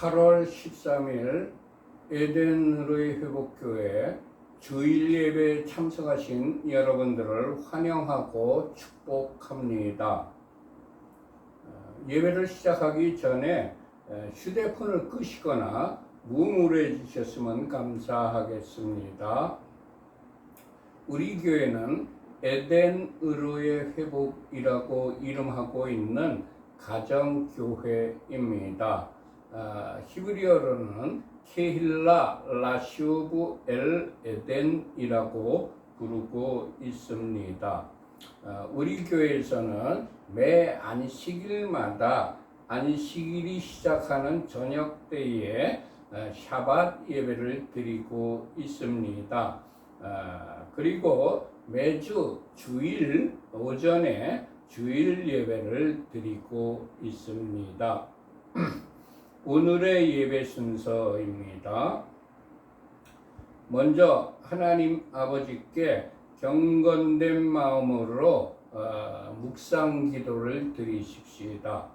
8월 13일 에덴으로의 회복교회 주일 예배에 참석하신 여러분들을 환영하고 축복합니다. 예배를 시작하기 전에 휴대폰을 끄시거나 무무해주셨으면 감사하겠습니다. 우리 교회는 에덴으로의 회복이라고 이름하고 있는 가정교회입니다. 히브리어로는 케힐라 라슈브 엘 에덴이라고 부르고 있습니다. 우리 교회에서는 매 안식일마다 안식일이 시작하는 저녁 때에 샤밧 예배를 드리고 있습니다. 그리고 매주 주일 오전에 주일 예배를 드리고 있습니다. 오늘의 예배 순서입니다. 먼저 하나님 아버지께 경건된 마음으로 묵상 기도를 드리십시다.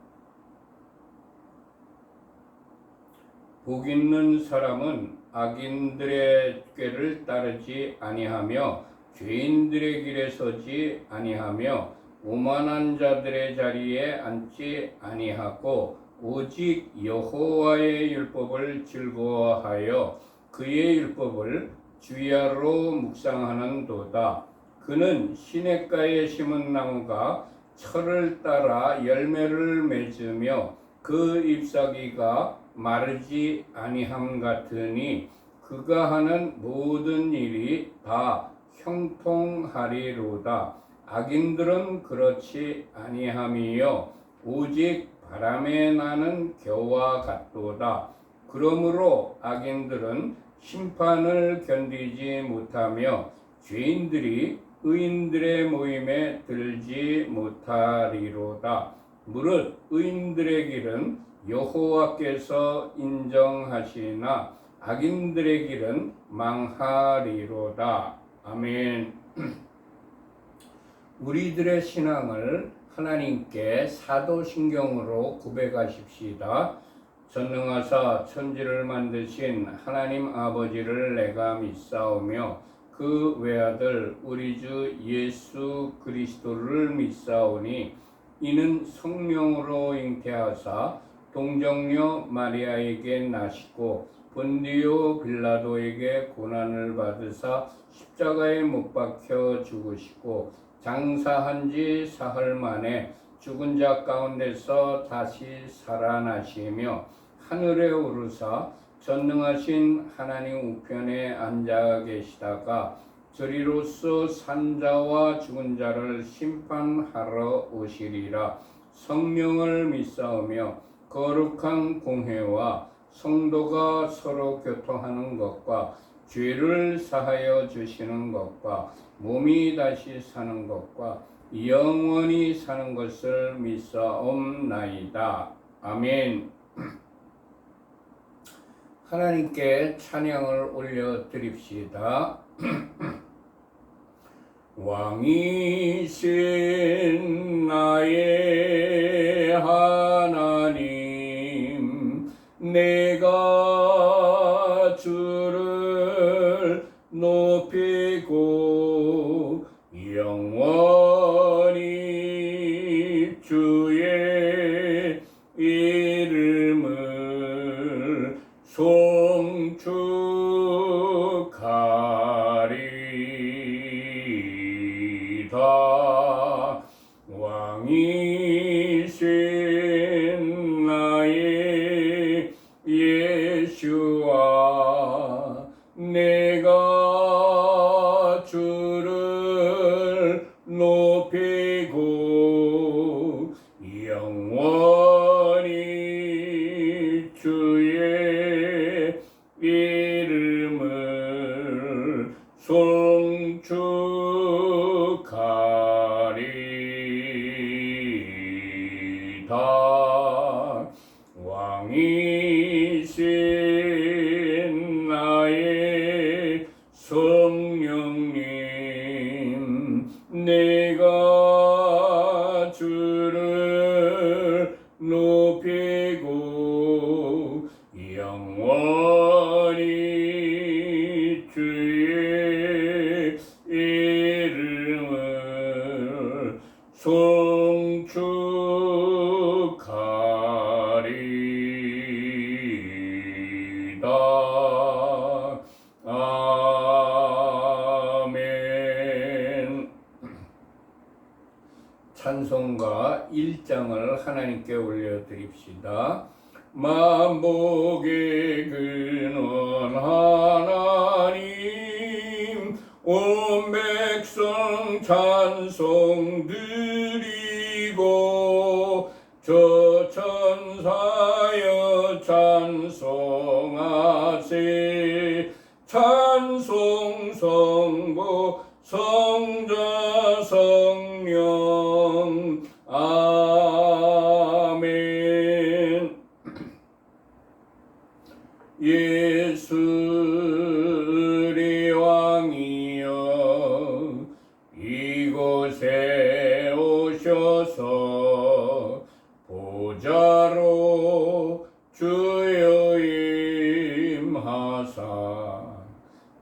복 있는 사람은 악인들의 꾀를 따르지 아니하며 죄인들의 길에 서지 아니하며 오만한 자들의 자리에 앉지 아니하고 오직 여호와의 율법을 즐거워하여 그의 율법을 주야로 묵상하는도다. 그는 시냇가에 심은 나무가 철을 따라 열매를 맺으며 그 잎사귀가 마르지 아니함 같으니 그가 하는 모든 일이 다 형통하리로다. 악인들은 그렇지 아니함이요 오직 바람에 나는 겨와 같도다. 그러므로 악인들은 심판을 견디지 못하며 죄인들이 의인들의 모임에 들지 못하리로다. 무릇 의인들의 길은 여호와께서 인정하시나 악인들의 길은 망하리로다. 아멘. 우리들의 신앙을 하나님께 사도신경으로 고백하십시다. 전능하사 천지를 만드신 하나님 아버지를 내가 믿사오며 그 외아들 우리 주 예수 그리스도를 믿사오니 이는 성령으로 잉태하사 동정녀 마리아에게 나시고 본디오 빌라도에게 고난을 받으사 십자가에 못 박혀 죽으시고 장사한 지 사흘 만에 죽은 자 가운데서 다시 살아나시며 하늘에 오르사 전능하신 하나님 우편에 앉아 계시다가 저리로서 산자와 죽은 자를 심판하러 오시리라. 성령을 믿사오며 거룩한 공회와 성도가 서로 교통하는 것과 죄를 사하여 주시는 것과 몸이 다시 사는 것과 영원히 사는 것을 믿사옵나이다. 아멘. 하나님께 찬양을 올려드립시다. 왕이신 나의 하나님, 내가 주를 높이고 영원히 주의 이름을 송축하리다. 왕이신 나의 예수와 내가 주를 높이고 영원히 주의 이름을 송축하리다. 왕이신 나의 성령님, 내가 주를 높이고 송축하리다. 아멘. 찬송가 1장을 하나님께 올려드립시다. 만복의 근원 하나님, 온 백성 찬송 드리고, 저 천사여 찬송하세. 찬송 성부 성자 성령. 아멘. 예수 우리 왕이여 이곳에 오셔서 보좌로 주여 임하사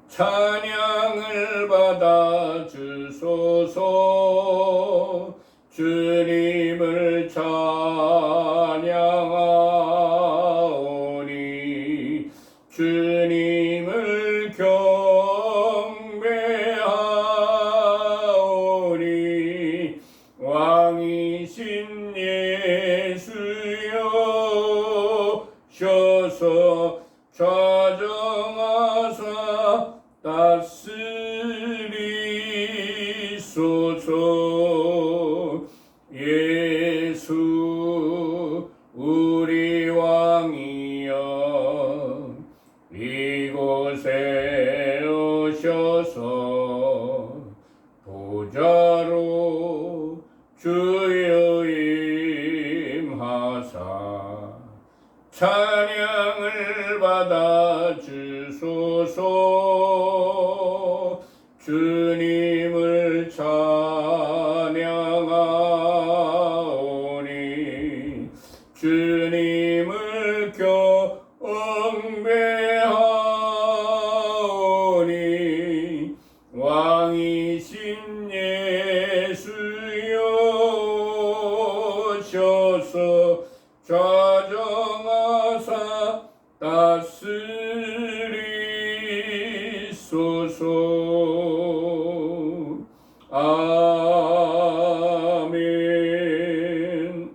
찬양을 받아 주소서. 주님을 찬양하오니 주님을 경배하오니 왕이신 예수여 셔서 좌정하사 다스리소서. 예수 우리 왕이여 이곳에 오셔서 보좌로 주여 임하사 찬양을 받아 주소서. 주님을 찬양하오니 주님을 경배하오니 왕이신 예수여 셔서 좌정하사 다스리소서. 아멘.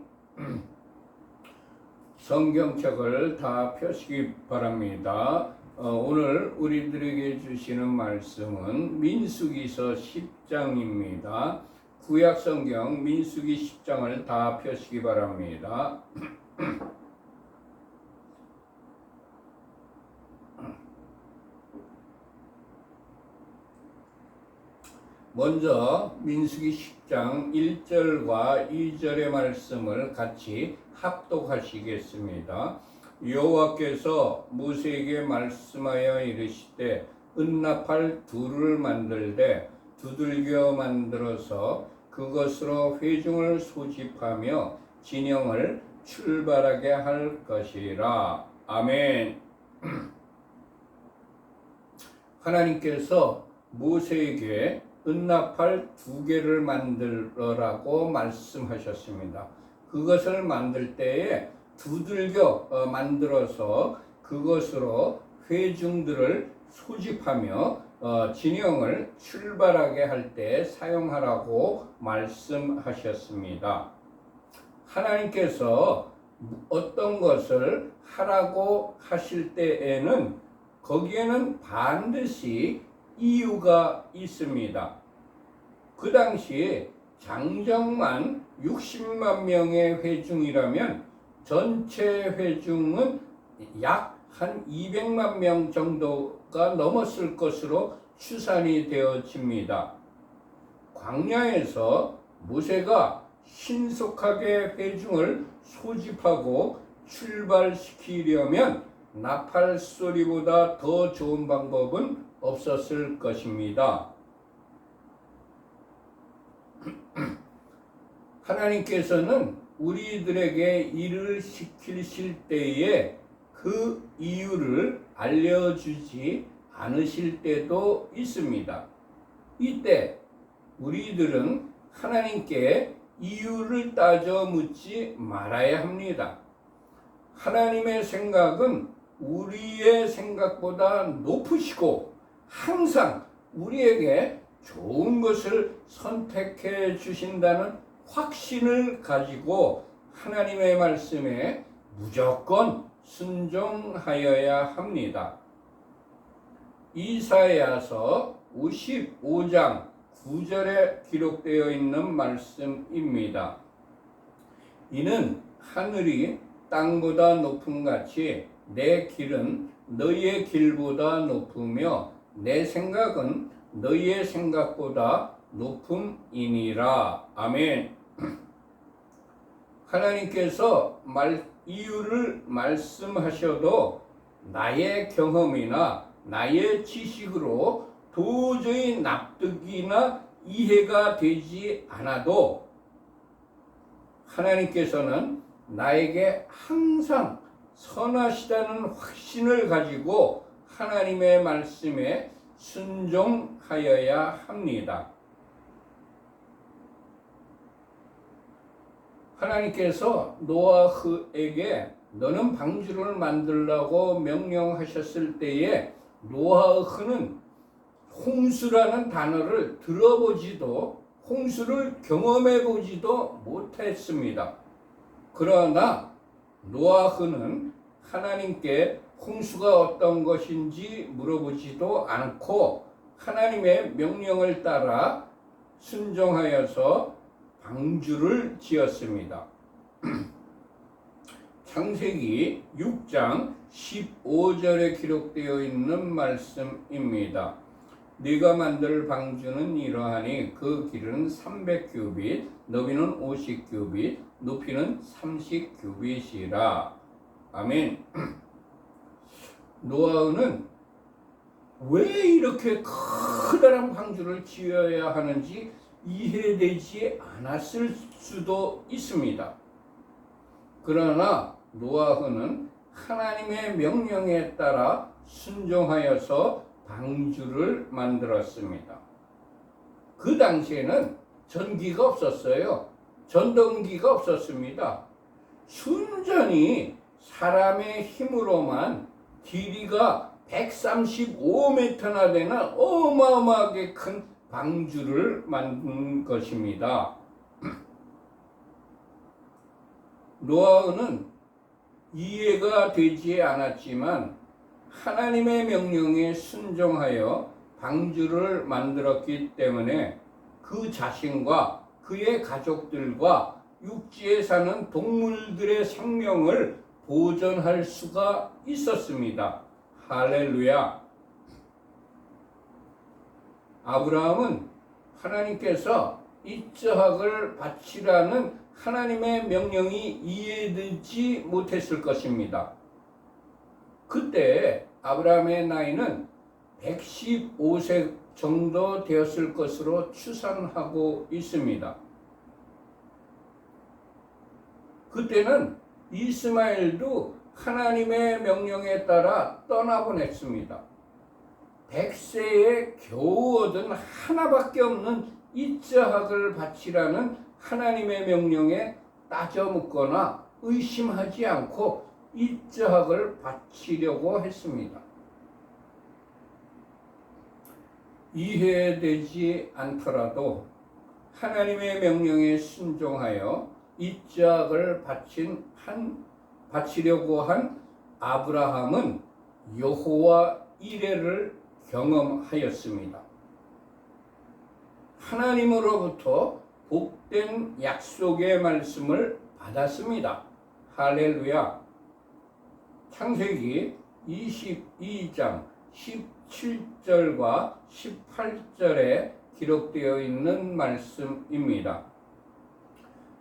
성경책을 다 펴시기 바랍니다. 오늘 우리들에게 주시는 말씀은 민수기서 10장입니다. 구약성경 민수기 10장을 다 펴시기 바랍니다. 먼저 민수기 10장 1절과 2절의 말씀을 같이 합독하시겠습니다. 여호와께서 모세에게 말씀하여 이르시되 은나팔 둘을 만들되 두들겨 만들어서 그것으로 회중을 소집하며 진영을 출발하게 할 것이라. 아멘. 하나님께서 모세에게 은나팔 2개를 만들어라고 말씀하셨습니다. 그것을 만들 때에 두들겨 만들어서 그것으로 회중들을 소집하며 진영을 출발하게 할 때 사용하라고 말씀하셨습니다. 하나님께서 어떤 것을 하라고 하실 때에는 거기에는 반드시 이유가 있습니다. 그 당시에 장정만 60만 명의 회중이라면 전체 회중은 약 한 200만 명 정도가 넘었을 것으로 추산이 되어집니다. 광야에서 모세가 신속하게 회중을 소집하고 출발시키려면 나팔 소리보다 더 좋은 방법은 없었을 것입니다. 하나님께서는 우리들에게 일을 시키실 때에 그 이유를 알려주지 않으실 때도 있습니다. 이때 우리들은 하나님께 이유를 따져 묻지 말아야 합니다. 하나님의 생각은 우리의 생각보다 높으시고 항상 우리에게 좋은 것을 선택해 주신다는 확신을 가지고 하나님의 말씀에 무조건 순종하여야 합니다. 이사야서 55장 9절에 기록되어 있는 말씀입니다. 이는 하늘이 땅보다 높음 같이 내 길은 너희의 길보다 높으며 내 생각은 너희의 생각보다 높음이니라. 아멘. 하나님께서 이유를 말씀하셔도 나의 경험이나 나의 지식으로 도저히 납득이나 이해가 되지 않아도 하나님께서는 나에게 항상 선하시다는 확신을 가지고 하나님의 말씀에 순종하여야 합니다. 하나님께서 노아흐에게 너는 방주를 만들라고 명령하셨을 때에 노아흐는 홍수라는 단어를 들어보지도 홍수를 경험해 보지도 못했습니다. 그러나 노아흐는 하나님께 홍수가 어떤 것인지 물어보지도 않고 하나님의 명령을 따라 순종하여서 방주를 지었습니다. 창세기 6장 15절에 기록되어 있는 말씀입니다. 네가 만들 방주는 이러하니 그 길은 300규빗, 너비는 50규빗, 높이는 30규빗이라. 아멘. 노아는 왜 이렇게 커다란 방주를 지어야 하는지 이해되지 않았을 수도 있습니다. 그러나 노아는 하나님의 명령에 따라 순종하여서 방주를 만들었습니다. 그 당시에는 전기가 없었어요. 전동기가 없었습니다. 순전히 사람의 힘으로만 길이가 135m나 되는 어마어마하게 큰 방주를 만든 것입니다. 노아는 이해가 되지 않았지만 하나님의 명령에 순종하여 방주를 만들었기 때문에 그 자신과 그의 가족들과 육지에 사는 동물들의 생명을 보존할 수가 있었습니다. 할렐루야. 아브라함은 하나님께서 이스학을 바치라는 하나님의 명령이 이해되지 못했을 것입니다. 그때 아브라함의 나이는 115세 정도 되었을 것으로 추산하고 있습니다. 그때는 이스마엘도 하나님의 명령에 따라 떠나보냈습니다. 100세에 겨우 얻은 하나밖에 없는 이스학을 바치라는 하나님의 명령에 따져 묻거나 의심하지 않고 이스학을 바치려고 했습니다. 이해되지 않더라도 하나님의 명령에 순종하여 이스학을 바치려고 한 아브라함은 여호와 이레를 경험하였습니다. 하나님으로부터 복된 약속의 말씀을 받았습니다. 할렐루야. 창세기 22장 17절과 18절에 기록되어 있는 말씀입니다.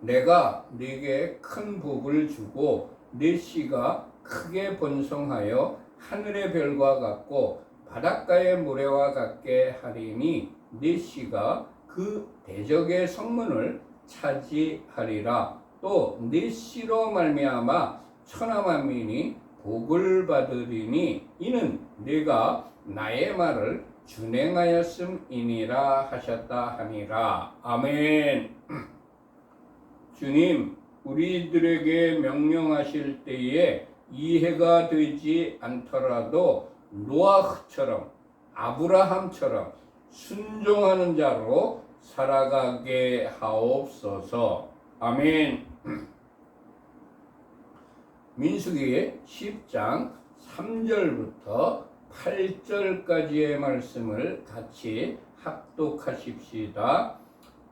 내가 네게 큰 복을 주고 네 씨가 크게 번성하여 하늘의 별과 같고 바닷가의 모래와 같게 하리니 네 씨가 그 대적의 성문을 차지하리라. 또 네 씨로 말미암아 천하 만민이 복을 받으리니 이는 네가 나의 말을 준행하였음이니라 하셨다 하니라. 아멘. 주님, 우리들에게 명령하실 때에 이해가 되지 않더라도 노아처럼 아브라함처럼 순종하는 자로 살아가게 하옵소서. 아멘. 민수기 10장 3절부터 8절까지의 말씀을 같이 합독하십시다.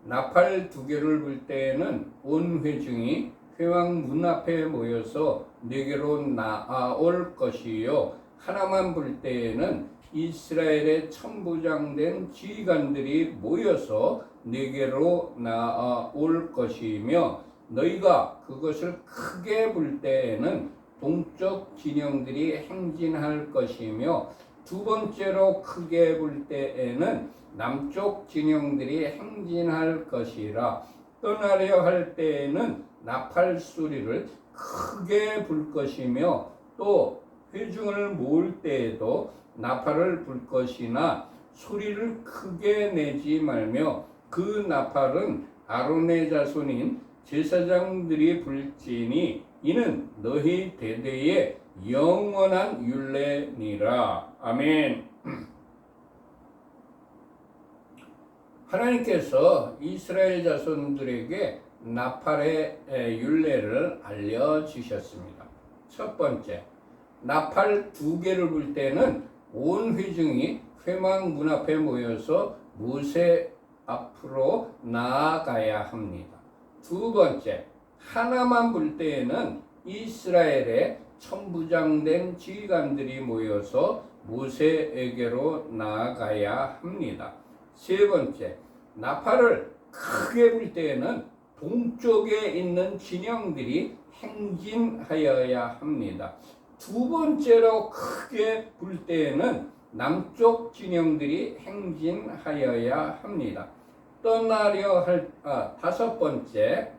나팔 2개를 불 때에는 온 회중이 회왕 문 앞에 모여서 네게로 나아올 것이요, 하나만 불 때에는 이스라엘의 천부장된 지휘관들이 모여서 네게로 나아올 것이며, 너희가 그것을 크게 불 때에는 동쪽 진영들이 행진할 것이며, 두 번째로 크게 불 때에는 남쪽 진영들이 행진할 것이라. 떠나려 할 때에는 나팔 소리를 크게 불 것이며, 또 회중을 모을 때에도 나팔을 불 것이나 소리를 크게 내지 말며, 그 나팔은 아론의 자손인 제사장들이 불지니 이는 너희 대대의 영원한 율례니라. 아멘. 하나님께서 이스라엘 자손들에게 나팔의 율례를 알려주셨습니다. 첫 번째, 나팔 2개를 불 때는 온 회중이 회막 문 앞에 모여서 모세 앞으로 나아가야 합니다. 두 번째, 하나만 불 때에는 이스라엘의 천부장된 지휘관들이 모여서 모세에게로 나아가야 합니다. 세 번째, 나팔을 크게 불 때에는 동쪽에 있는 진영들이 행진하여야 합니다. 두 번째로 크게 불 때에는 남쪽 진영들이 행진하여야 합니다. 다섯 번째,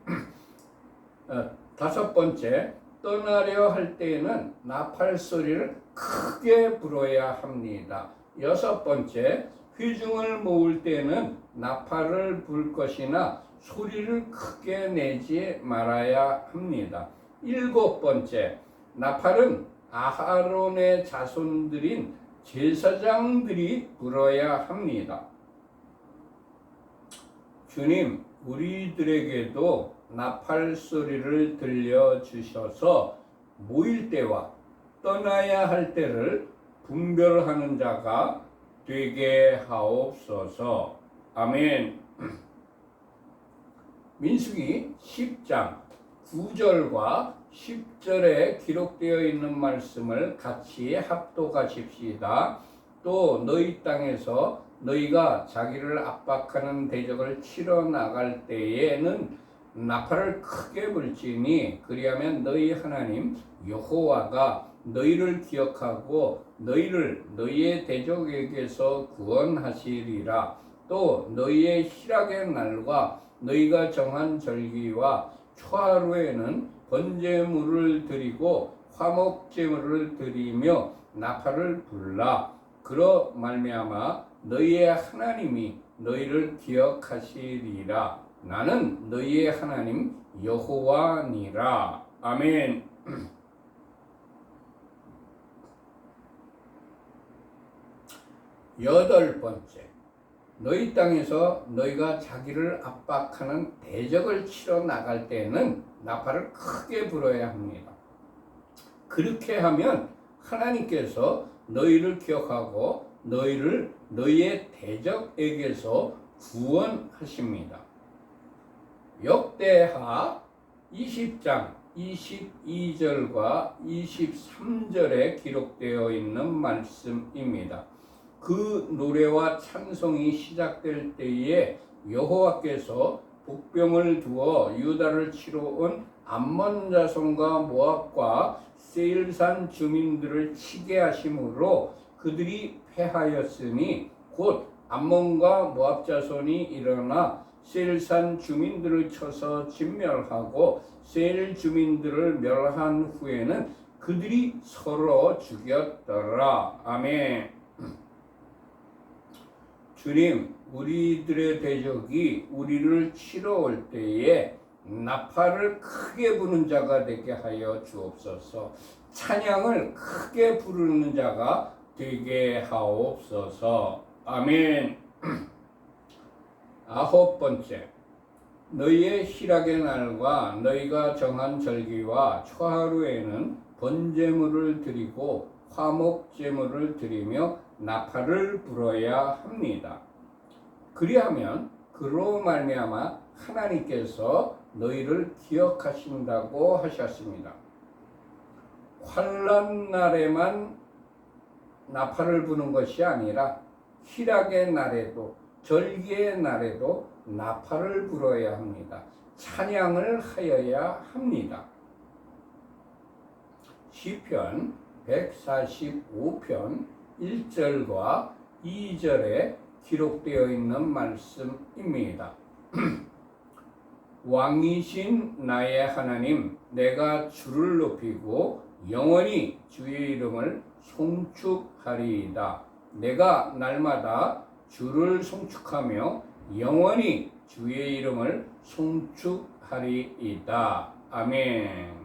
떠나려 할 때에는 나팔 소리를 크게 불어야 합니다. 여섯 번째, 회중을 모을 때는 나팔을 불 것이나 소리를 크게 내지 말아야 합니다. 일곱 번째, 나팔은 아하론의 자손들인 제사장들이 불어야 합니다. 주님, 우리들에게도 나팔 소리를 들려주셔서 모일 때와 떠나야 할 때를 분별하는 자가 되게 하옵소서. 아멘. 민수기 10장 9절과 10절에 기록되어 있는 말씀을 같이 합독하십시다. 또 너희 땅에서 너희가 자기를 압박하는 대적을 치러 나갈 때에는 나팔을 크게 불지니, 그리하면 너희 하나님 여호와가 너희를 기억하고 너희를 너희의 대적에게서 구원하시리라. 또 너희의 희락의 날과 너희가 정한 절기와 초하루에는 번제물을 드리고 화목제물을 드리며 나팔을 불라. 그러 말미암아 너희의 하나님이 너희를 기억하시리라. 나는 너희의 하나님 여호와니라. 아멘. 여덟 번째, 너희 땅에서 너희가 자기를 압박하는 대적을 치러 나갈 때에는 나팔을 크게 불어야 합니다. 그렇게 하면 하나님께서 너희를 기억하고 너희를 너희의 대적에게서 구원하십니다. 역대하 20장 22절과 23절에 기록되어 있는 말씀입니다. 그 노래와 찬송이 시작될 때에 여호와께서 복병을 두어 유다를 치러 온 암몬 자손과 모압과 세일산 주민들을 치게 하심으로 그들이 패하였으니, 곧 암몬과 모압 자손이 일어나 세일산 주민들을 쳐서 진멸하고 세일 주민들을 멸한 후에는 그들이 서로 죽였더라. 아멘. 주님, 우리들의 대적이 우리를 치러 올 때에 나팔을 크게 부는 자가 되게 하여 주옵소서. 찬양을 크게 부르는 자가 되게 하옵소서. 아멘. 아홉 번째, 너희의 희락의 날과 너희가 정한 절기와 초하루에는 번제물을 드리고 화목제물을 드리며 나팔을 불어야 합니다. 그리하면 그로 말미암아 하나님께서 너희를 기억하신다고 하셨습니다. 환난 날에만 나팔을 부는 것이 아니라 희락의 날에도 절기의 날에도 나팔을 불어야 합니다. 찬양을 하여야 합니다. 시편 145편 1절과 2절에 기록되어 있는 말씀입니다. 왕이신 나의 하나님, 내가 주를 높이고 영원히 주의 이름을 송축하리이다. 내가 날마다 주를 송축하며 영원히 주의 이름을 송축하리이다. 아멘.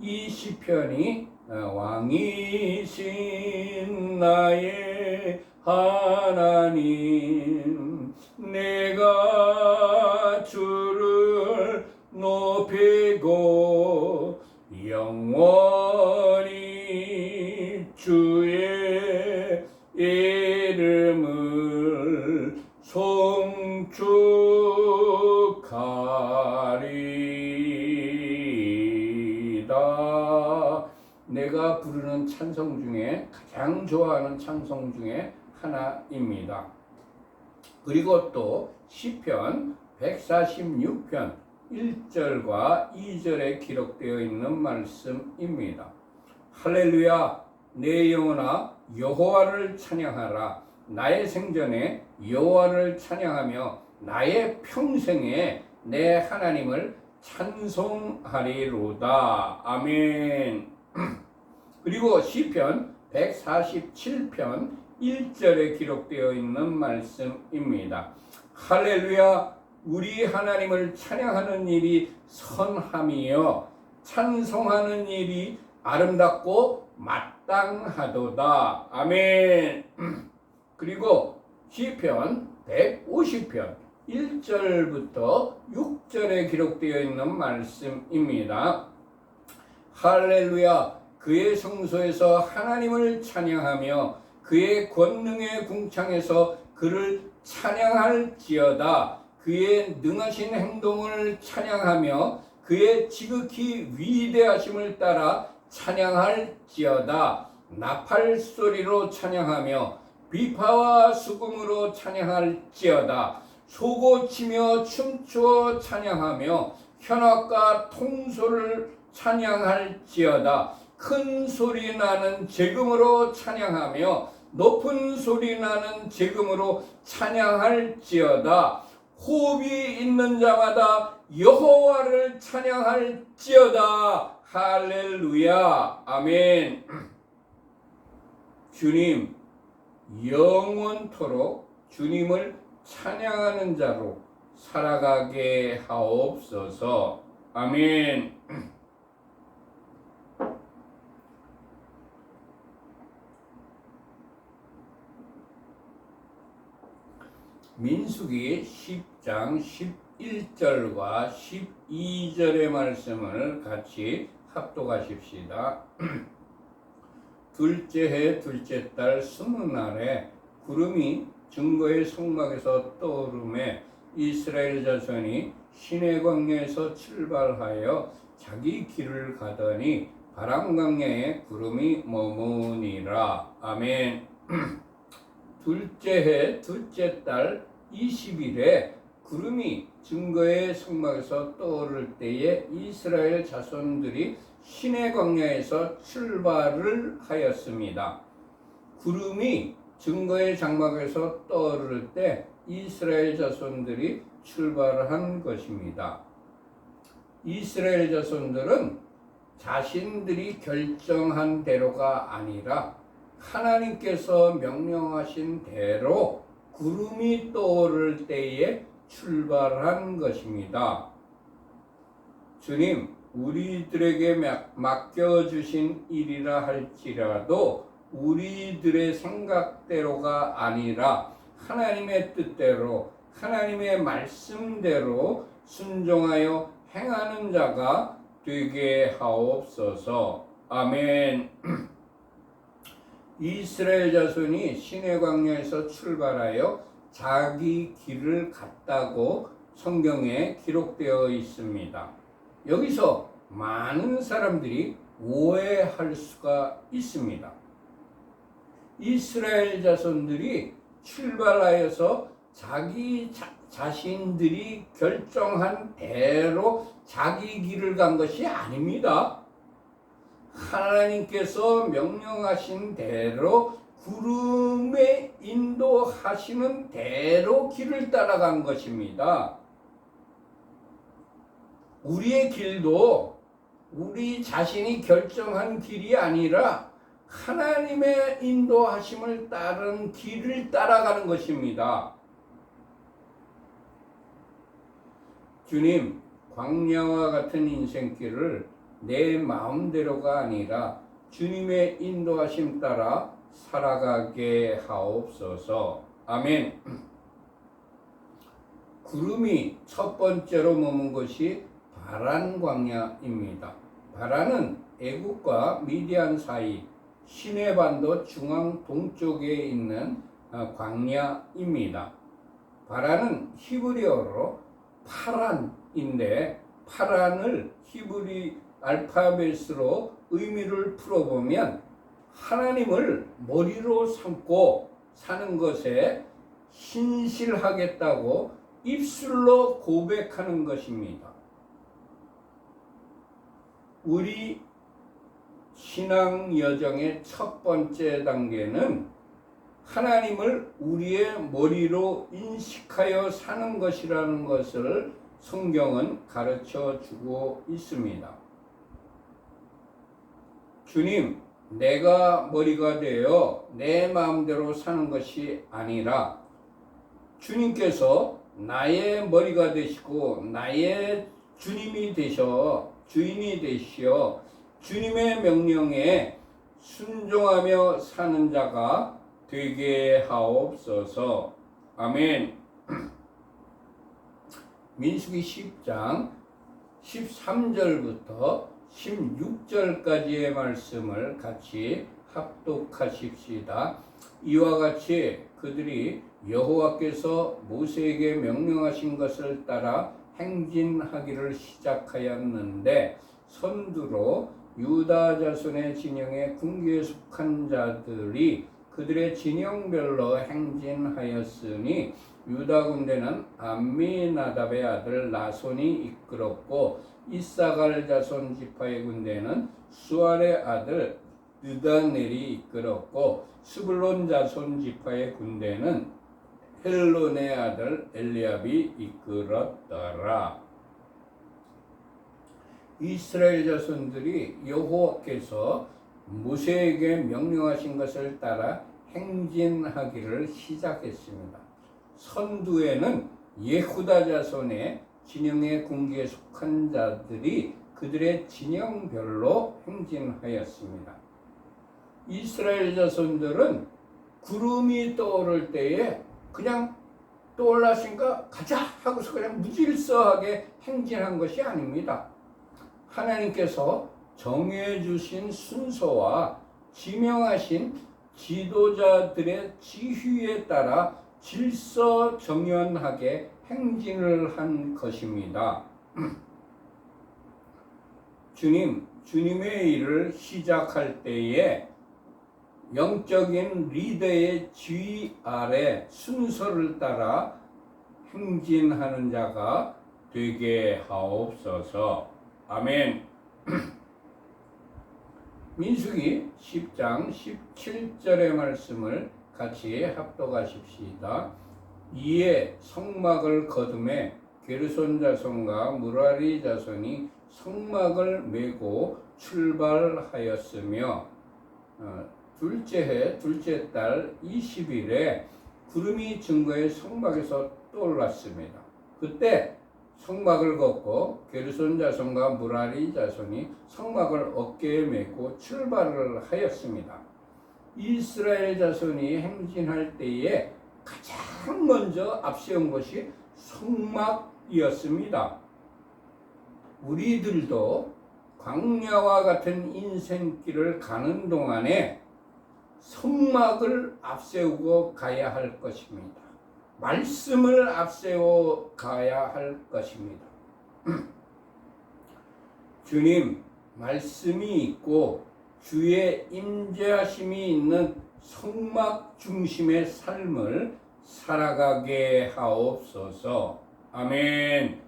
이 시편이 왕이신 나의 하나님, 내가 주를 높이고 영원히 주의 이름을 송축하리이다. 내가 부르는 찬송 중에 가장 좋아하는 찬송 중에 하나입니다. 그리고 또 시편 146편 1절과 2절에 기록되어 있는 말씀입니다. 할렐루야, 내 영혼아 여호와를 찬양하라. 나의 생전에 여호와를 찬양하며 나의 평생에 내 하나님을 찬송하리로다. 아멘. 그리고 시편 147편 1절에 기록되어 있는 말씀입니다. 할렐루야, 우리 하나님을 찬양하는 일이 선함이요 찬송하는 일이 아름답고 마땅하도다. 아멘. 그리고 시편 150편 1절부터 6절에 기록되어 있는 말씀입니다. 할렐루야, 그의 성소에서 하나님을 찬양하며 그의 권능의 궁창에서 그를 찬양할지어다. 그의 능하신 행동을 찬양하며 그의 지극히 위대하심을 따라 찬양할지어다. 나팔 소리로 찬양하며 비파와 수금으로 찬양할지어다. 소고치며 춤추어 찬양하며 현악과 통소를 찬양할지어다. 큰 소리 나는 제금으로 찬양하며 높은 소리 나는 제금으로 찬양할지어다. 호흡이 있는 자마다 여호와를 찬양할지어다. 할렐루야. 아멘. 주님, 영원토록 주님을 찬양하는 자로 살아가게 하옵소서. 아멘. 민수기 10장 11절과 12절의 말씀을 같이 합독하십시다. 둘째 해 둘째 달 20날에 구름이 증거의 성막에서 떠오르매 이스라엘 자손이 시내 광야에서 출발하여 자기 길을 가더니 바람 광야에 구름이 머무니라. 아멘. 둘째 해 둘째 달 20일에 구름이 증거의 성막에서 떠오를 때에 이스라엘 자손들이 시내 광야에서 출발을 하였습니다. 구름이 증거의 장막에서 떠오를 때 이스라엘 자손들이 출발을 한 것입니다. 이스라엘 자손들은 자신들이 결정한 대로가 아니라 하나님께서 명령하신 대로 구름이 떠오를 때에 출발한 것입니다. 주님, 우리들에게 맡겨주신 일이라 할지라도 우리들의 생각대로가 아니라 하나님의 뜻대로, 하나님의 말씀대로 순종하여 행하는 자가 되게 하옵소서. 아멘. 이스라엘 자손이 시내 광야에서 출발하여 자기 길을 갔다고 성경에 기록되어 있습니다. 여기서 많은 사람들이 오해할 수가 있습니다. 이스라엘 자손들이 출발하여서 자기 자신들이 결정한 대로 자기 길을 간 것이 아닙니다. 하나님께서 명령하신 대로 구름에 인도하시는 대로 길을 따라간 것입니다. 우리의 길도 우리 자신이 결정한 길이 아니라 하나님의 인도하심을 따른 길을 따라가는 것입니다. 주님, 광야와 같은 인생길을 내 마음대로가 아니라 주님의 인도하심 따라 살아가게 하옵소서. 아멘. 구름이 첫 번째로 머문 것이 바란 광야입니다. 바란은 애국과 미디안 사이 시내반도 중앙 동쪽에 있는 광야입니다. 바란은 히브리어로 파란인데, 파란을 히브리 알파벳으로 의미를 풀어보면 하나님을 머리로 삼고 사는 것에 신실하겠다고 입술로 고백하는 것입니다. 우리 신앙 여정의 첫 번째 단계는 하나님을 우리의 머리로 인식하여 사는 것이라는 것을 성경은 가르쳐 주고 있습니다. 주님, 내가 머리가 되어 내 마음대로 사는 것이 아니라 주님께서 나의 머리가 되시고 나의 주님이 되셔 주인이 되시어 주님의 명령에 순종하며 사는 자가 되게 하옵소서. 아멘. 민수기 10장 13절부터 16절까지의 말씀을 같이 합독하십시다. 이와 같이 그들이 여호와께서 모세에게 명령하신 것을 따라 행진하기를 시작하였는데, 선두로 유다 자손의 진영의 군기에 속한 자들이 그들의 진영별로 행진하였으니, 유다 군대는 암미나답의 아들 나손이 이끌었고, 이사갈 자손 지파의 군대는 수알의 아들 느다넬이 이끌었고, 스불론 자손 지파의 군대는 헬론의 아들 엘리압이 이끌었더라. 이스라엘 자손들이 여호와께서 모세에게 명령하신 것을 따라 행진하기를 시작했습니다. 선두에는 예후다 자손의 진영의 군기에 속한 자들이 그들의 진영별로 행진하였습니다. 이스라엘 자손들은 구름이 떠오를 때에 그냥 떠올랐으니까 가자 하고서 그냥 무질서하게 행진한 것이 아닙니다. 하나님께서 정해주신 순서와 지명하신 지도자들의 지휘에 따라 질서정연하게 행진을 한 것입니다. 주님의 일을 시작할 때에 영적인 리더의 지휘 아래 순서를 따라 행진하는 자가 되게 하옵소서. 아멘. 민수기 10장 17절의 말씀을 같이 합독하십시다. 이에 성막을 거두매 게르손 자손과 무라리 자손이 성막을 메고 출발하였으며, 둘째 해 둘째 달 20일에 구름이 증거의 성막에서 떠올랐습니다. 그때 성막을 걷고 게르손 자손과 무라리 자손이 성막을 어깨에 메고 출발을 하였습니다. 이스라엘 자손이 행진할 때에 가장 먼저 앞세운 것이 성막이었습니다. 우리들도 광야와 같은 인생길을 가는 동안에 성막을 앞세우고 가야 할 것입니다. 말씀을 앞세워 가야 할 것입니다. 주님 말씀이 있고 주의 임재하심이 있는 성막 중심의 삶을 살아가게 하옵소서. 아멘.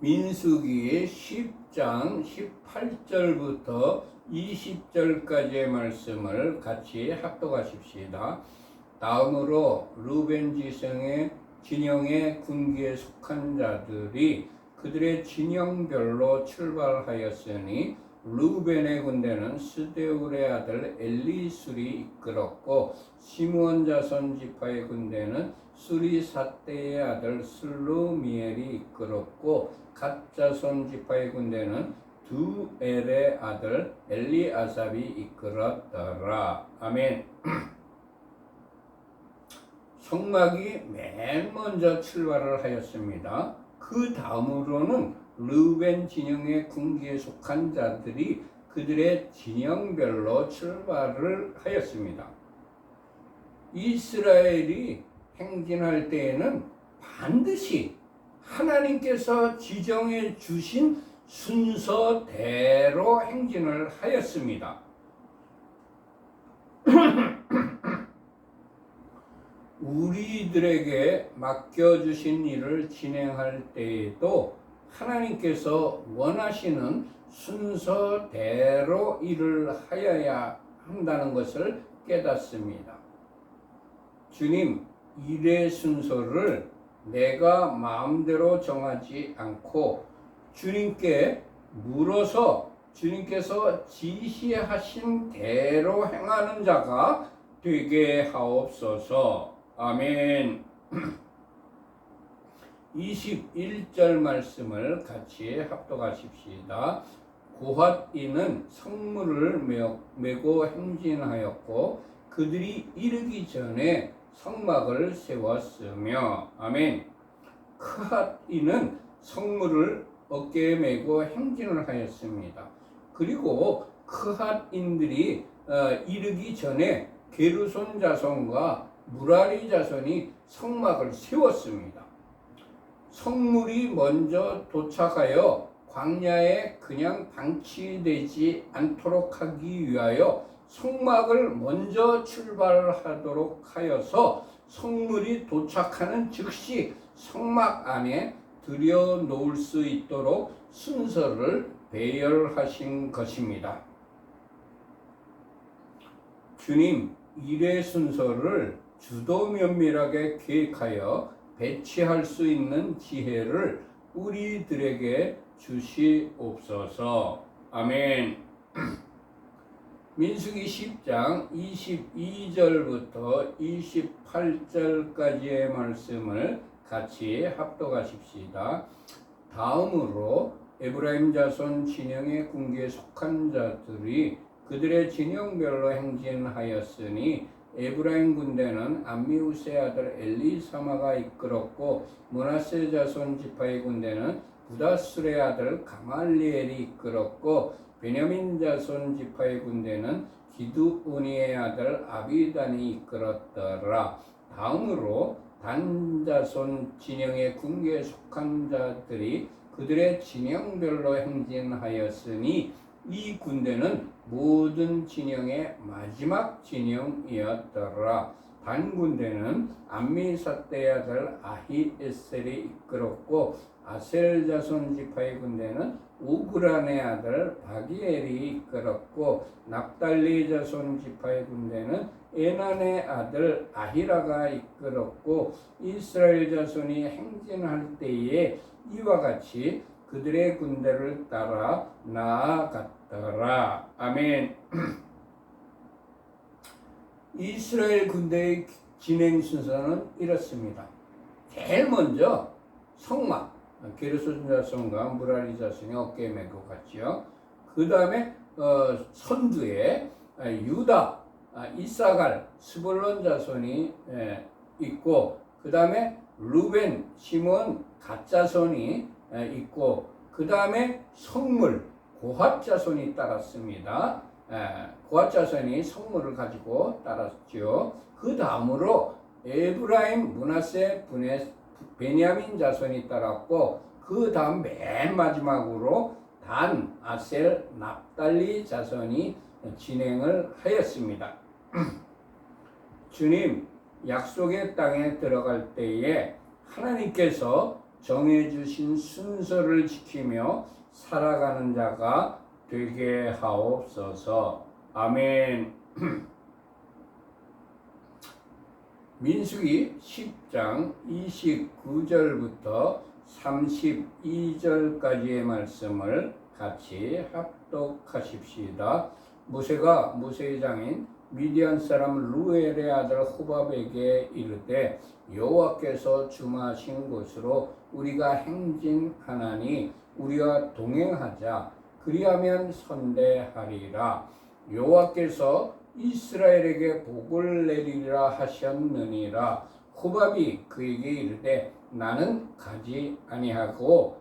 민수기 10장 18절부터 20절까지의 말씀을 같이 합독하십시다. 다음으로 루벤 진영의 군기에 속한 자들이 그들의 진영별로 출발하였으니 루벤의 군대는 스데울의 아들 엘리술이 이끌었고 시므온 자손 지파의 군대는 수리사떼의 아들 슬루미엘이 이끌었고 갓 자손 지파의 군대는 두엘의 아들 엘리아삽이 이끌었더라. 아멘. 성막이 맨 먼저 출발을 하였습니다. 그 다음으로는 르벤 진영의 군기에 속한 자들이 그들의 진영별로 출발을 하였습니다. 이스라엘이 행진할 때에는 반드시 하나님께서 지정해 주신 순서대로 행진을 하였습니다. 우리들에게 맡겨주신 일을 진행할 때에도 하나님께서 원하시는 순서대로 일을 하여야 한다는 것을 깨닫습니다. 주님, 일의 순서를 내가 마음대로 정하지 않고 주님께 물어서 주님께서 지시하신 대로 행하는 자가 되게 하옵소서. 아멘. 21절 말씀을 같이 합독하십시다. 고핫인은 성물을 메고 행진하였고 그들이 이르기 전에 성막을 세웠으며 아멘. 크핫인은 성물을 어깨에 메고 행진을 하였습니다. 그리고 크핫인들이 이르기 전에 게르손 자손과 무라리 자손이 성막을 세웠습니다. 성물이 먼저 도착하여 광야에 그냥 방치되지 않도록 하기 위하여 성막을 먼저 출발하도록 하여서 성물이 도착하는 즉시 성막 안에 들여놓을 수 있도록 순서를 배열하신 것입니다. 주님, 일의 순서를 주도 면밀하게 계획하여 배치할 수 있는 지혜를 우리들에게 주시옵소서. 아멘. 민수기 10장 22절부터 28절까지의 말씀을 같이 합독하십시다. 다음으로 에브라임 자손 진영의 군기에 속한 자들이 그들의 진영별로 행진하였으니 에브라임 군대는 암미우스의 아들 엘리사마가 이끌었고 므낫세 자손 지파의 군대는 부다술의 아들 가말리엘이 이끌었고 베냐민 자손 지파의 군대는 기드오니의 아들 아비단이 이끌었더라. 다음으로 단 자손 진영의 군기에 속한 자들이 그들의 진영별로 행진하였으니 이 군대는 모든 진영의 마지막 진영이었더라. 단 군대는 암미사떼의 아들 아히에셀이 이끌었고 아셀 자손 지파의 군대는 오그란의 아들 바기엘이 이끌었고 납달리 자손 지파의 군대는 에난의 아들 아히라가 이끌었고 이스라엘 자손이 행진할 때에 이와 같이 그들의 군대를 따라 나아갔더라. 아멘. 이스라엘 군대의 진행 순서는 이렇습니다. 제일 먼저 성막, 게르손 자손과 무라리 자손이 어깨에 메고 갔죠. 그 다음에 선두에 유다, 이사갈, 스불론 자손이 있고, 그 다음에 루벤, 시몬, 갓 자손이 있고, 그 다음에 성물, 고핫 자손이 따랐습니다. 고핫 자손이 성물을 가지고 따랐죠. 그 다음으로 에브라임, 므낫세, 베냐민 자손이 따랐고, 그 다음 맨 마지막으로 단, 아셀, 납달리 자손이 진행을 하였습니다. 주님, 약속의 땅에 들어갈 때에 하나님께서 정해주신 순서를 지키며 살아가는 자가 되게 하옵소서. 아멘. 민수기 10장 29절부터 32절까지의 말씀을 같이 합독하십시다. 모세가 모세의 장인 미디안 사람 루엘의 아들 호밥에게 이르되 여호와께서 주마신 곳으로 우리가 행진하나니 우리와 동행하자. 그리하면 선대하리라. 여호와께서 이스라엘에게 복을 내리라 하셨느니라. 호밥이 그에게 이르되 나는 가지 아니하고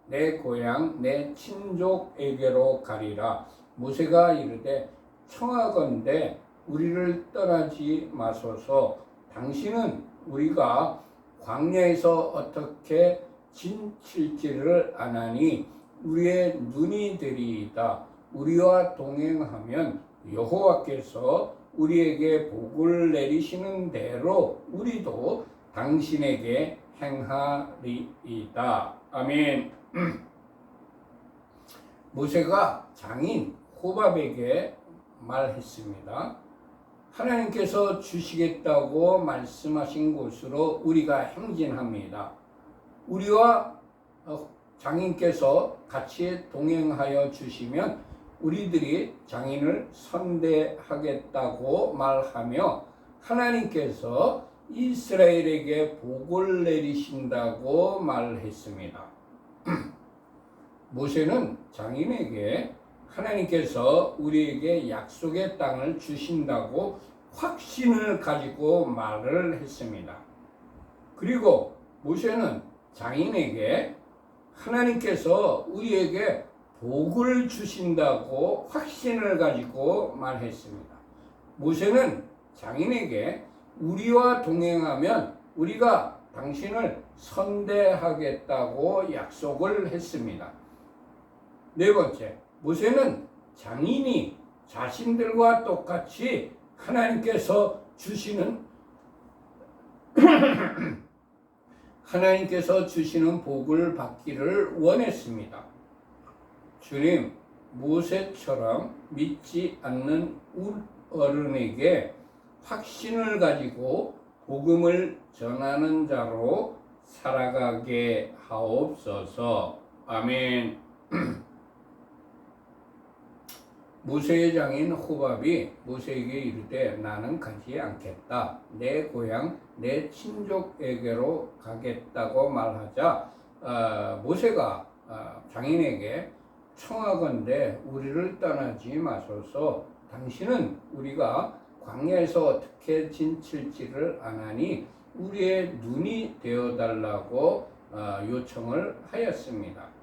내 고향 내 친족에게로 가리라. 모세가 이르되 청하건대 우리를 떠나지 마소서. 당신은 우리가 광야에서 어떻게 진칠지를 아나니 우리의 눈이 되리이다. 우리와 동행하면 여호와께서 우리에게 복을 내리시는 대로 우리도 당신에게 행하리이다. 아멘. 모세가 장인 호밥에게 말했습니다. 하나님께서 주시겠다고 말씀하신 곳으로 우리가 행진합니다. 우리와 장인께서 같이 동행하여 주시면 우리들이 장인을 선대하겠다고 말하며 하나님께서 이스라엘에게 복을 내리신다고 말했습니다. 모세는 장인에게 하나님께서 우리에게 약속의 땅을 주신다고 확신을 가지고 말을 했습니다. 그리고 모세는 장인에게 하나님께서 우리에게 복을 주신다고 확신을 가지고 말했습니다. 모세는 장인에게 우리와 동행하면 우리가 당신을 선대하겠다고 약속을 했습니다. 네 번째, 모세는 장인이 자신들과 똑같이 하나님께서 주시는 복을 받기를 원했습니다. 주님, 모세처럼 믿지 않는 어른에게 확신을 가지고 복음을 전하는 자로 살아가게 하옵소서. 아멘. 모세의 장인 호밥이 모세에게 이르되 나는 가지 않겠다. 내 고향 내 친족에게로 가겠다고 말하자 모세가 장인에게 청하건대 우리를 떠나지 마소서. 당신은 우리가 광야에서 어떻게 진칠지를 아나니 우리의 눈이 되어달라고 요청을 하였습니다.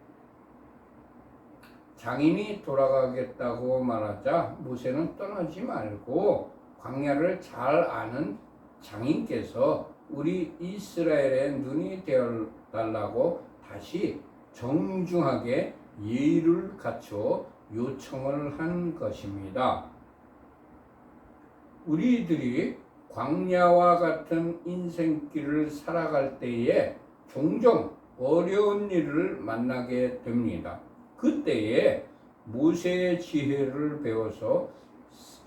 장인이 돌아가겠다고 말하자 모세는 떠나지 말고 광야를 잘 아는 장인께서 우리 이스라엘의 눈이 되어달라고 다시 정중하게 예의를 갖춰 요청을 한 것입니다. 우리들이 광야와 같은 인생길을 살아갈 때에 종종 어려운 일을 만나게 됩니다. 그때에 모세의 지혜를 배워서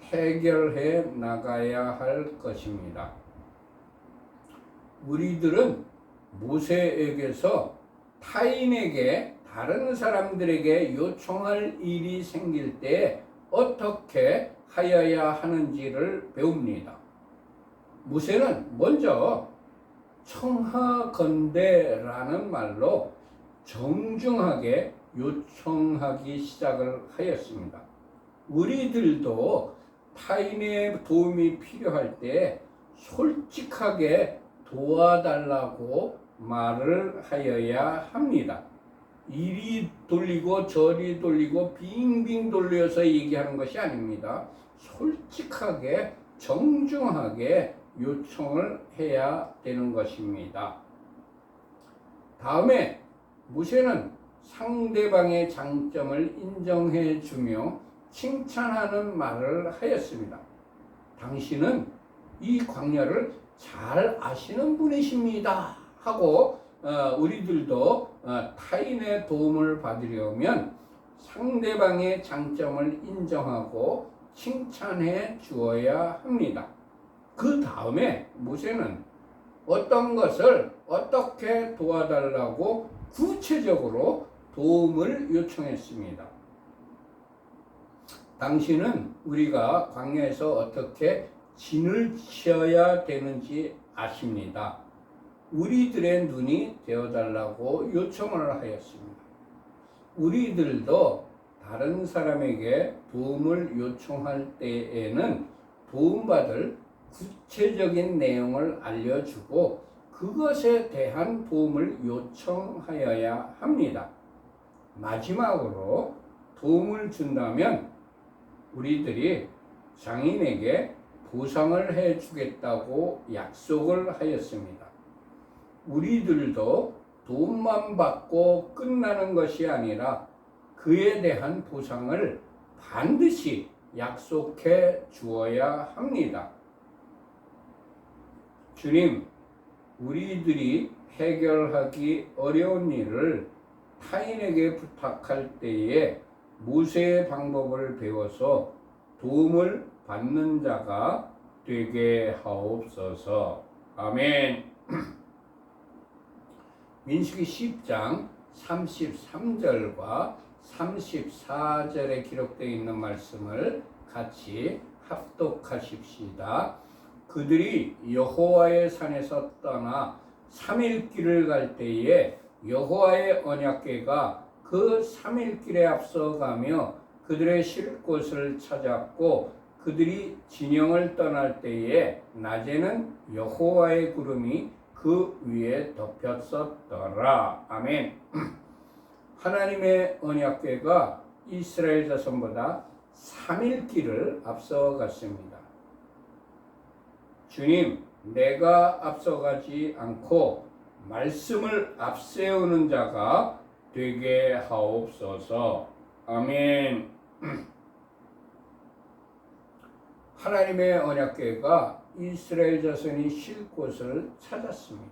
해결해 나가야 할 것입니다. 우리들은 모세에게서 타인에게 다른 사람들에게 요청할 일이 생길 때 어떻게 하여야 하는지를 배웁니다. 모세는 먼저 청하건대라는 말로 정중하게 요청하기 시작을 하였습니다. 우리들도 타인의 도움이 필요할 때 솔직하게 도와달라고 말을 하여야 합니다. 이리 돌리고 저리 돌리고 빙빙 돌려서 얘기하는 것이 아닙니다. 솔직하게 정중하게 요청을 해야 되는 것입니다. 다음에 모세는 상대방의 장점을 인정해 주며 칭찬하는 말을 하였습니다. 당신은 이 광야를 잘 아시는 분이십니다 하고 우리들도 타인의 도움을 받으려면 상대방의 장점을 인정하고 칭찬해 주어야 합니다. 그 다음에 모세는 어떤 것을 어떻게 도와달라고 구체적으로 도움을 요청했습니다. 당신은 우리가 광야에서 어떻게 진을 치어야 되는지 아십니다. 우리들의 눈이 되어달라고 요청을 하였습니다. 우리들도 다른 사람에게 도움을 요청할 때에는 도움받을 구체적인 내용을 알려주고 그것에 대한 도움을 요청하여야 합니다. 마지막으로 도움을 준다면 우리들이 장인에게 보상을 해주겠다고 약속을 하였습니다. 우리들도 도움만 받고 끝나는 것이 아니라 그에 대한 보상을 반드시 약속해 주어야 합니다. 주님, 우리들이 해결하기 어려운 일을 타인에게 부탁할 때에 모세의 방법을 배워서 도움을 받는 자가 되게 하옵소서. 아멘. 민수기 10장 33절과 34절에 기록되어 있는 말씀을 같이 합독하십시다. 그들이 여호와의 산에서 떠나 3일 길을 갈 때에 여호와의 언약궤가 그 3일 길에 앞서가며 그들의 쉴 곳을 찾았고 그들이 진영을 떠날 때에 낮에는 여호와의 구름이 그 위에 덮였었더라. 아멘. 하나님의 언약궤가 이스라엘 자손보다 3일 길을 앞서갔습니다. 주님, 내가 앞서가지 않고 말씀을 앞세우는 자가 되게 하옵소서. 아멘. 하나님의 언약궤가 이스라엘 자손이 쉴 곳을 찾았습니다.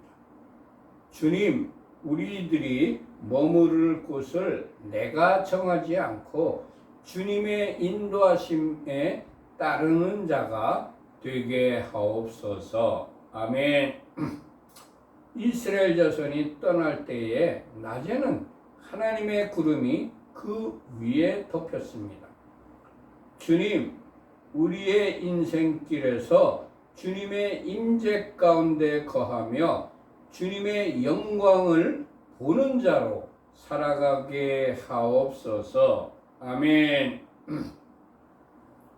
주님, 우리들이 머무를 곳을 내가 정하지 않고 주님의 인도하심에 따르는 자가 되게 하옵소서. 아멘. 이스라엘 자손이 떠날 때에 낮에는 하나님의 구름이 그 위에 덮였습니다. 주님, 우리의 인생길에서 주님의 임재 가운데 거하며 주님의 영광을 보는 자로 살아가게 하옵소서. 아멘.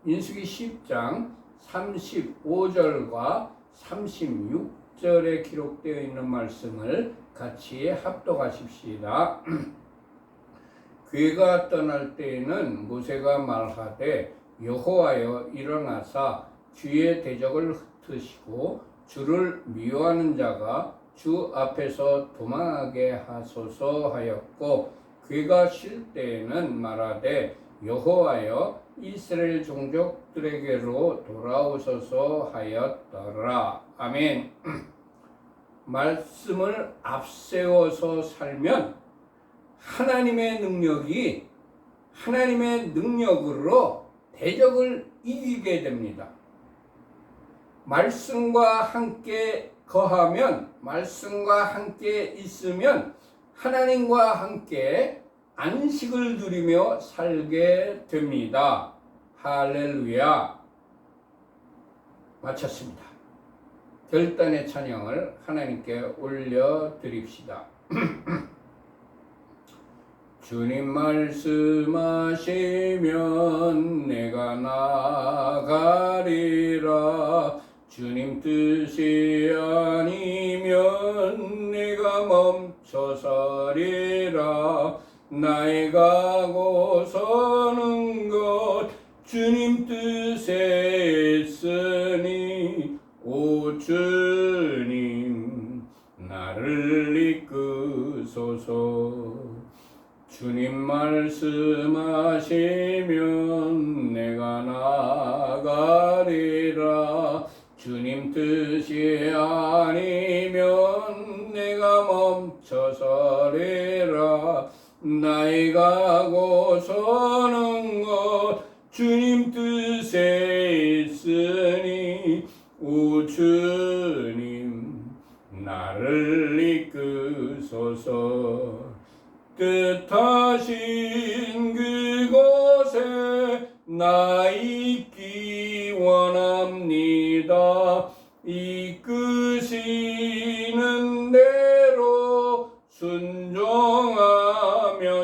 민수기 10장 35절과 36절에 기록되어 있는 말씀을 같이 합독하십시다. 궤가 떠날 때에는 모세가 말하되 여호와여 일어나사 주의 대적을 흩으시고 주를 미워하는 자가 주 앞에서 도망하게 하소서 하였고 궤가 쉴 때에는 말하되 여호와여 이스라엘 종족들에게로 돌아오소서 하였더라. 아멘. 말씀을 앞세워서 살면 하나님의 능력으로 대적을 이기게 됩니다. 말씀과 함께 거하면, 말씀과 함께 있으면 하나님과 함께 안식을 누리며 살게 됩니다. 할렐루야. 마쳤습니다. 결단의 찬양을 하나님께 올려드립시다. 주님 말씀하시면 내가 나가리라. 주님 뜻이 아니면 내가 멈춰서리라. 나의 가고 서는 것 주님 뜻에 있으니 오 주님 나를 이끄소서. 주님 말씀하시면 내가 나가리라. 주님 뜻이 아니면 내가 멈춰서리라. 나의 가고 서는 것 주님 뜻에 있으니 오 주님 나를 이끄소서. 뜻하신 그곳에 나 있기 원합니다. 이끄시는 대로 순종하며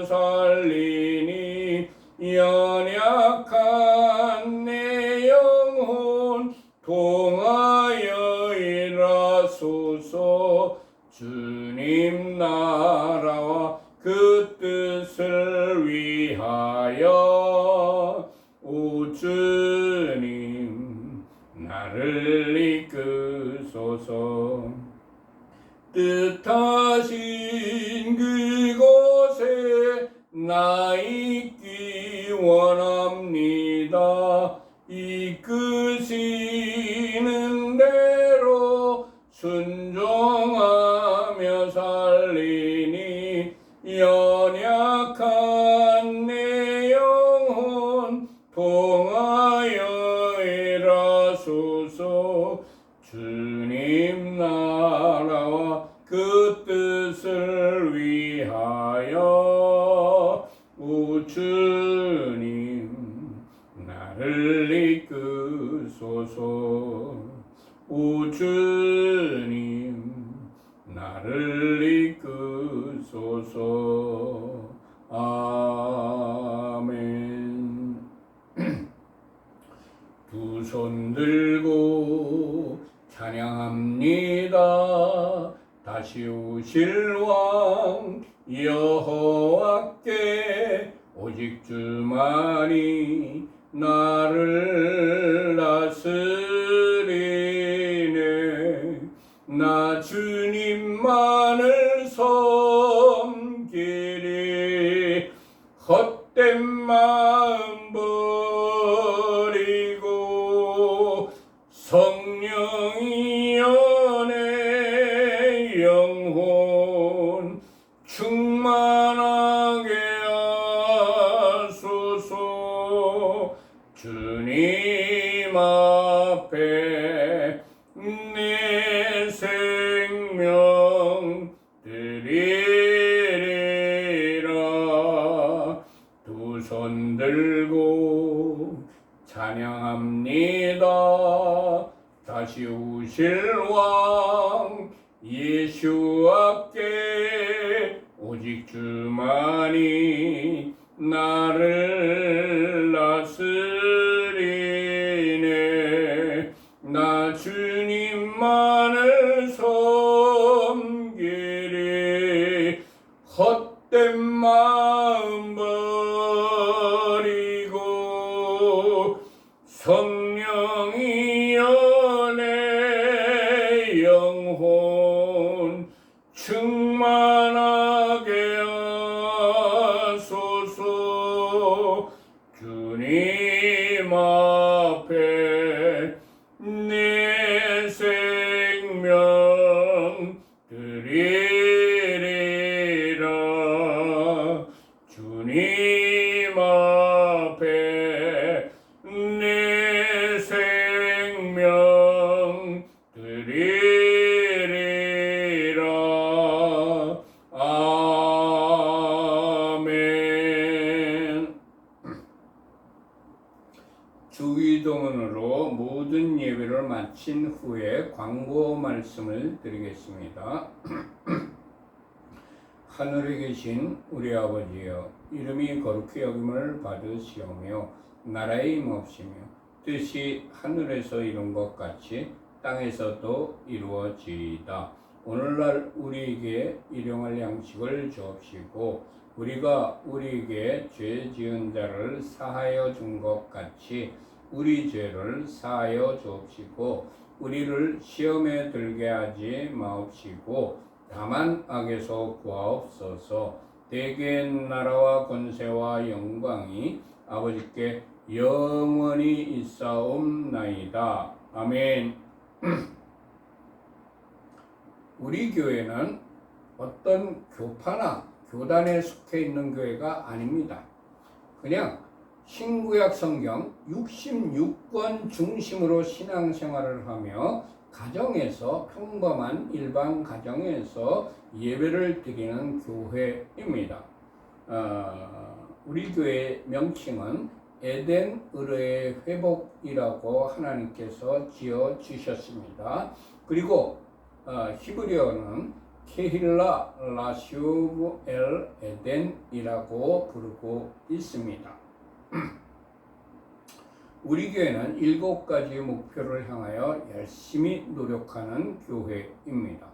살리니 연약한 내 영혼 통하여 일하소서. 주님 나라와 그 뜻을 위하여 오 주님 나를 이끄소서. 뜻하신 그곳에 나 있기 원합니다. 이끄시는 대로 순종하며 살리니 연약한 내 영혼 통하여 일하소서. 주님 나라와 그 뜻을 위하여 오 주님 나를 이끄소서. 오 주님 나를 이끄소서. 아멘. 두 손 들고 찬양합니다. 다시 오실 왕 여호와께 오직 주만이 나를 다스리네. 나 주님만을 섬기리. 헛된 마음 버리고 성령이여 내 영혼 충만하게 하소서. 주님 앞에 내 생명 드리리라. 두 손 들고 찬양합니다. 다시 오실 왕 예수께 오직 주만이 나를 다스리네. 나 주님만을 섬기리. 헛된 마음 버리고 성령이여 내 영혼 충만하게 하소서. 주님 앞에 내 생명 드리리라. 주님 앞에 내 마친 후에 광고 말씀을 드리겠습니다. 하늘에 계신 우리 아버지여, 이름이 거룩히 여김을 받으시오며 나라의 임옵시며 뜻이 하늘에서 이룬 것 같이 땅에서도 이루어지이다. 오늘날 우리에게 일용할 양식을 주옵시고 우리가 우리에게 죄 지은 자를 사하여 준 것 같이 우리 죄를 사하여 주옵시고 우리를 시험에 들게 하지 마옵시고 다만 악에서 구하옵소서. 대개 나라와 권세와 영광이 아버지께 영원히 있사옵나이다. 아멘. 우리 교회는 어떤 교파나 교단에 속해 있는 교회가 아닙니다. 그냥 신구약 성경 66권 중심으로 신앙생활을 하며 가정에서 평범한 일반 가정에서 예배를 드리는 교회입니다. 우리 교회 명칭은 에덴 의뢰의 회복이라고 하나님께서 지어 주셨습니다. 그리고 히브리어는 케힐라 라슈브 엘 에덴이라고 부르고 있습니다. 우리 교회는 7가지 목표를 향하여 열심히 노력하는 교회입니다.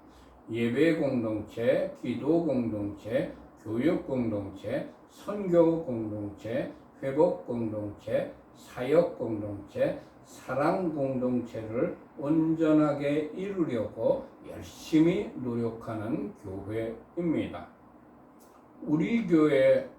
예배 공동체, 기도 공동체, 교육 공동체, 선교 공동체, 회복 공동체, 사역 공동체, 사랑 공동체를 온전하게 이루려고 열심히 노력하는 교회입니다. 우리 교회에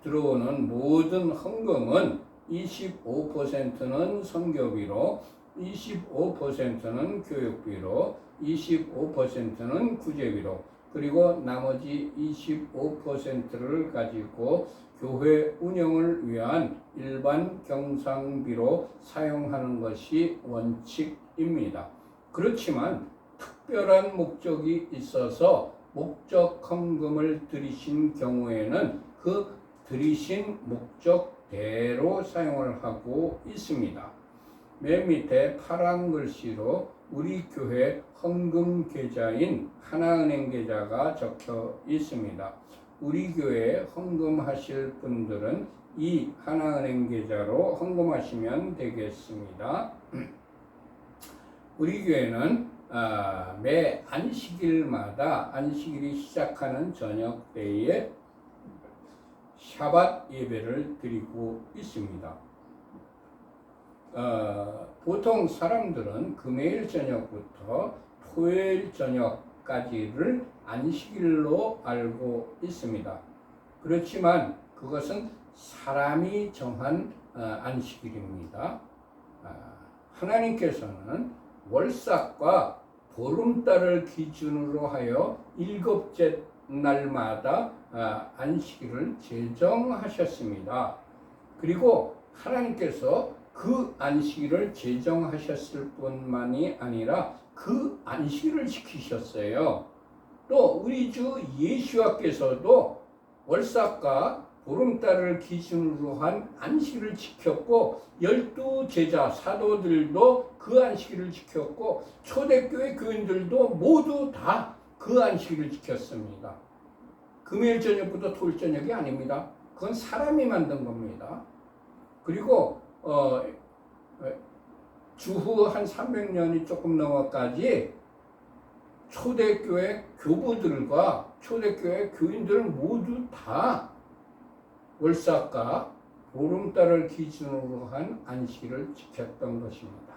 들어오는 모든 헌금은 25%는 선교비로, 25%는 교육비로, 25%는 구제비로, 그리고 나머지 25%를 가지고 교회 운영을 위한 일반 경상비로 사용하는 것이 원칙입니다. 그렇지만 특별한 목적이 있어서 목적 헌금을 드리신 경우에는 그 드리신 목적대로 사용을 하고 있습니다. 맨 밑에 파란 글씨로 우리 교회 헌금 계좌인 하나은행 계좌가 적혀 있습니다. 우리 교회에 헌금하실 분들은 이 하나은행 계좌로 헌금하시면 되겠습니다. 우리 교회는 매 안식일마다 안식일이 시작하는 저녁 때에 샤밧 예배를 드리고 있습니다. 보통 사람들은 금요일 저녁부터 토요일 저녁까지를 안식일로 알고 있습니다. 그렇지만 그것은 사람이 정한 안식일입니다. 하나님께서는 월삭과 보름달을 기준으로 하여 7째 날마다 안식일을 제정하셨습니다. 그리고 하나님께서 그 안식일을 제정하셨을 뿐만이 아니라 그 안식일을 지키셨어요. 또 우리 주 예수와께서도 월삭과 보름달을 기준으로 한 안식일을 지켰고 12제자 사도들도 그 안식일을 지켰고 초대교회 교인들도 모두 다 그 안식일을 지켰습니다. 금요일 저녁부터 토요일 저녁이 아닙니다. 그건 사람이 만든 겁니다. 그리고 주후 한 300년이 조금 넘어까지 초대교회 교부들과 초대교회 교인들은 모두 다 월삭과 보름달을 기준으로 한 안식일을 지켰던 것입니다.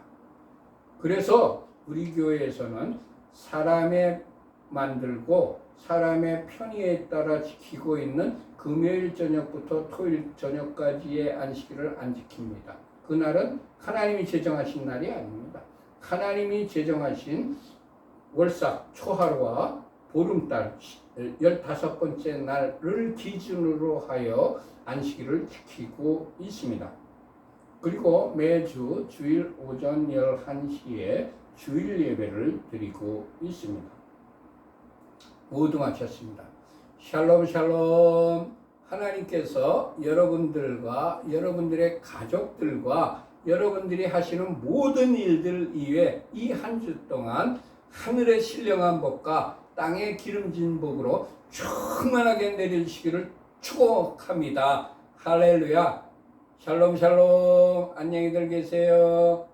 그래서 우리 교회에서는 사람의 만들고 사람의 편의에 따라 지키고 있는 금요일 저녁부터 토요일 저녁까지의 안식일을 안 지킵니다. 그날은 하나님이 제정하신 날이 아닙니다. 하나님이 제정하신 월삭 초하루와 보름달 15번째 날을 기준으로 하여 안식일을 지키고 있습니다. 그리고 매주 주일 오전 11시에 주일 예배를 드리고 있습니다. 모두 마쳤습니다. 샬롬 샬롬. 하나님께서 여러분들과 여러분들의 가족들과 여러분들이 하시는 모든 일들 이외에 이 한 주 동안 하늘의 신령한 복과 땅의 기름진 복으로 충만하게 내려주시기를 축복합니다. 할렐루야. 샬롬 샬롬. 안녕히들 계세요.